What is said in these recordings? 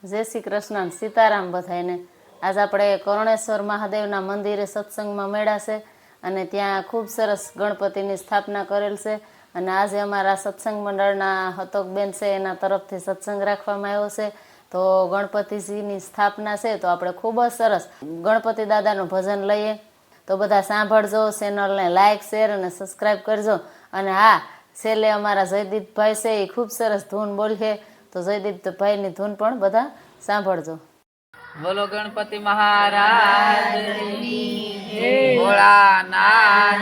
જય શ્રી કૃષ્ણ, સીતારામ બધાને। આજ આપણે કરુણેશ્વર મહાદેવના મંદિરે સત્સંગમાં મળ્યા છે અને ત્યાં ખૂબ સરસ ગણપતિની સ્થાપના કરેલ છે અને આજે અમારા સત્સંગ મંડળના હતોકબેન છે એના તરફથી સત્સંગ રાખવામાં આવ્યો છે। તો ગણપતિજીની સ્થાપના છે તો આપણે ખૂબ જ સરસ ગણપતિ દાદાનું ભજન લઈએ। તો બધા સાંભળજો, ચેનલને લાઇક શેર અને સબસ્ક્રાઈબ કરજો। અને હા, છેલ્લે અમારા જયદીપભાઈ છે એ ખૂબ સરસ ધૂન બોલશે, તો જયદીપભાઈની ધૂન પણ બધા સાંભળજો। બોલો ગણપતિ મહારાજની જય, ભોળાનાથની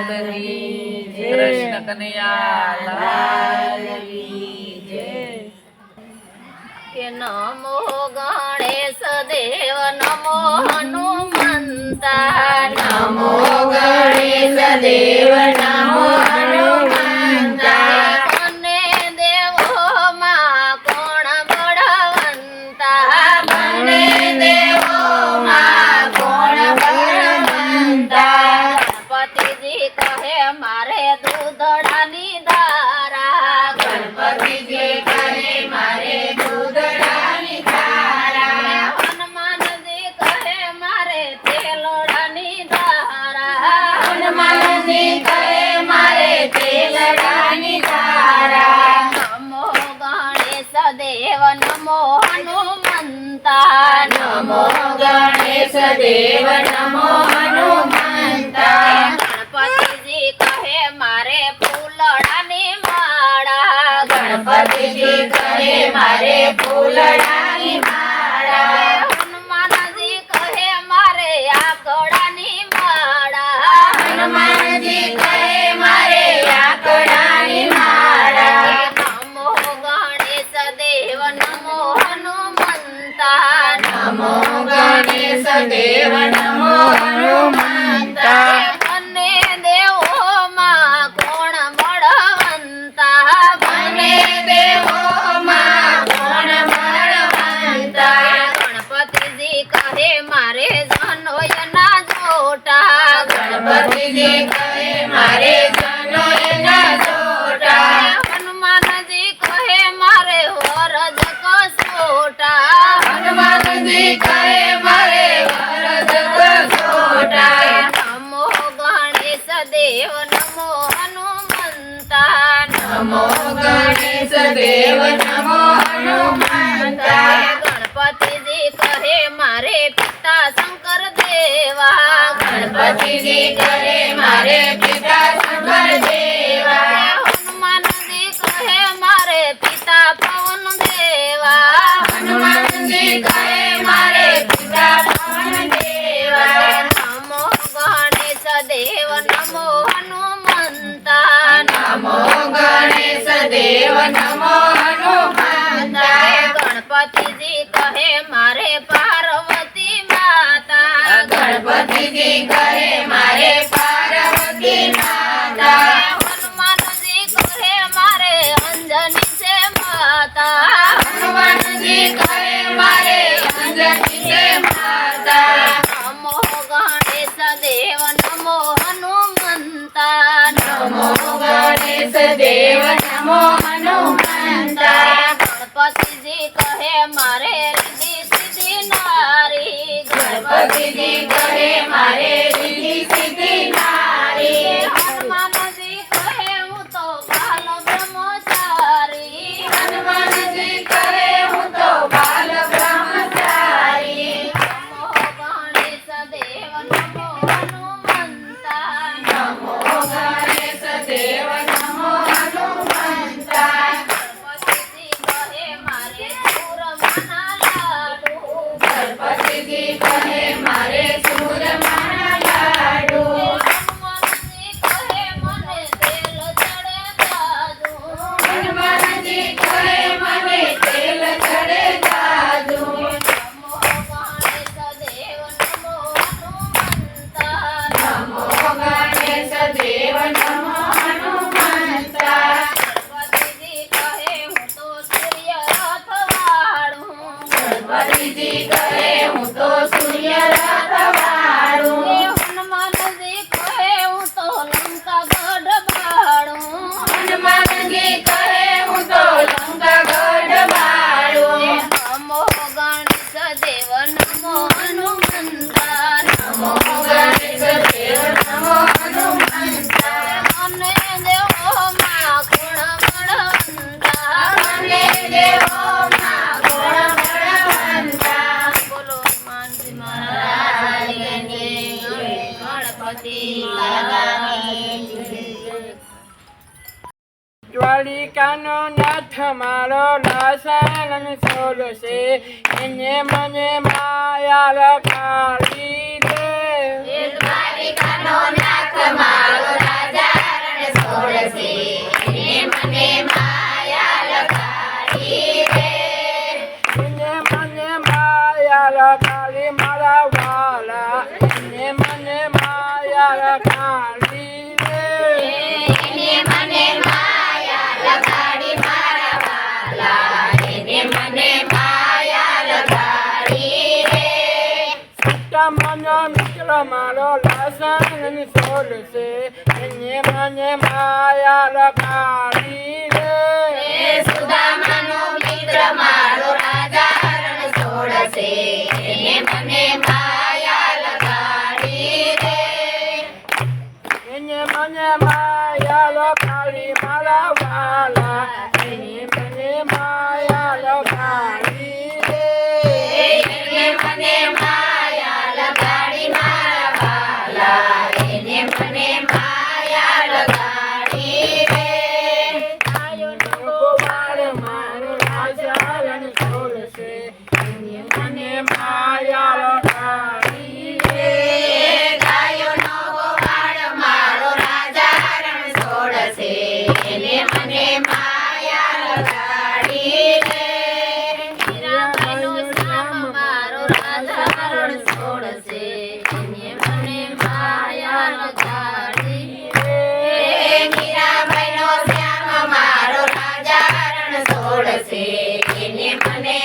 જય, કૃષ્ણ કનૈયા લાલની જય। કે નમો ગણેશ દેવ, નમો હનુમંતા, નમો ગણેશ દેવ, નમો હનુમંતા, અને દેવોમાં કોણ બળવંતા, મને દેવોમાં કોણ બળવંતા, ગણપતિજી કહે મારે દૂધડાની ધારા, ગણપતિજી કહે મારે દૂધડાની ધારા, હનુમાનજી કહે મારે તેલોડાની ધારા, હનુમાનજી કહે મારે તેલડાની ધારા, નમો ગણેશ દેવ, નમો હનુમંતા, નમો ગણેશ દેવ, નમો હનુમંતા, ગણપતિજી કહે મારે ફૂલડાની માળા, ગણપતિજી કહે મારે ફૂલડાની માળા, હનુમાનજી કહે મારે આકડાની માળા, હનુમાનજી કહે મારે આકડાની માળા, નમો ગણેશ દેવ, નમો હનુમંતા, નમો ગણેશ દેવ, નમો હનુમંતા, અને દેવોમાં કોણ બળવંતા, મને દેવોમાં કોણ બળવંતા, ગણપતિજી કહે મારે જનોયના જોટા, ગણપતિજી કહે મારે જનોયના જોટા, હનુમાનજી કહે મારે વરદ કસોટા, હનુમાનજી કહે મારે વરદ કસોટા, નમો ગણેશ દેવ, નમો હનુમંતા, નમો ગણેશ દેવ, નમો હનુમંતા, ગણપતિજી કહે મારે પિતા શંકર દેવા, ગણપતિજી કહે મારે પિતા શંકર દેવા, હનુમાનજી કહે મારે પિતા પવન દેવા, હનુમાનજી કહે મારે પિતા પવન દેવા, નમો ગણેશ દેવ, નમો હનુમંતા, નમો ગણેશ દેવ, નમો હનુમંતા, ગણપતિજી કહે મારે પાર્વતી માતા, ગણપતિજી કહે મારે પાર્વતી માતા, હનુમાનજી કહે મારે અંજની છે માતા, હનુમાનજી કહે મારે અંજની છે માતા, નમો ગણેશ દેવ, નમો હનુમંતા, નમો ગણેશ દેવ, નમો હનુમંતા, ગણપતિજી કહે મારે રીતિ સીધી નારી, ગણપતિજી કહે મારે રીતિ સીધી નારી, હનુમાનજી કહે હું તો બાલ બ્રહ્મચારી, હનુમાનજી કહે હું તો બાલ બ્રહ્મચારી, નમો ગણેશ દેવ, નમો હનુમંતા, નમો ગણેશ દેવ, નમો હનુમંતા, ગણપતિજી કહે મારે સુરમાના લાડુ, ગણપતિજી કહે મારે સુરમાના લાડુ, હનુમાનજી કહે મને તેલ ચડે જાજુ, હનુમાનજી કહે મને તેલ ચડે જાજુ, નમો ગણેશ દેવ, નમો હનુમંતા, નમો ગણેશ દેવ, નમો હનુમંતા, ગણપતિજી કહે હું તો સૂર્ય રથ વાળું, ગણપતિજી કહે હું તો સૂર્ય રથ વાળું, હનુમાનજી કહે હું તો લંકા ગઢ બાળું, હનુમાનજી કહે હું તો લંકા ગઢ બાળું, નમો ગણેશ દેવ નમો હનુમંતા નમો ગણેશ દેવ નમો હનુમંતા મને દેવો માં ગુણ બળવંતા મને દેવો માં ગુણ બળવંતા બોલો હનુમાનજી મહારાજની જય. ગણપતિ દાદાની જય. દ્વારિકાનો નાથ મારો લાસાન સોલ છે એને મને માયા લખાડી દે દ્વારિકાનો નાથ મારો રાજા રણ છોડશે એને મને માયા લગાડી દે એને મને માયા લખાડી મારા વાલા એને મને માયા લખાડી દે એને મને માયા લગાડી મારા વાલા એને મને માયા લગાડી દે મને મિત્ર મારો લાસાન સોલ છે એને મને માયા લખાડી દે સુદામાનો મિત્ર મારો રાજા રણ છોડશે એને મને માયા લગાડી દે એને મને માયા લખાડી મારા વાલા એને મને માયા લખાડી દે એને મને માયા લગાડી મારા વાલા એને મને માયા લગાડી દે ગોપાળ મારો રાજા રણ છોડશે એને મને માયા લખાડી દે ગાયોનો ગોવાળ મારો રાજા રણ છોડશે એને મને માયા લગાડી દે મીરાબાઈનો શ્યામ મારો રાજા રણ છોડશે એને મને માયા લગાડી મીરાબાઈનો શ્યામ મારો રાજા રણ છોડશે એને મને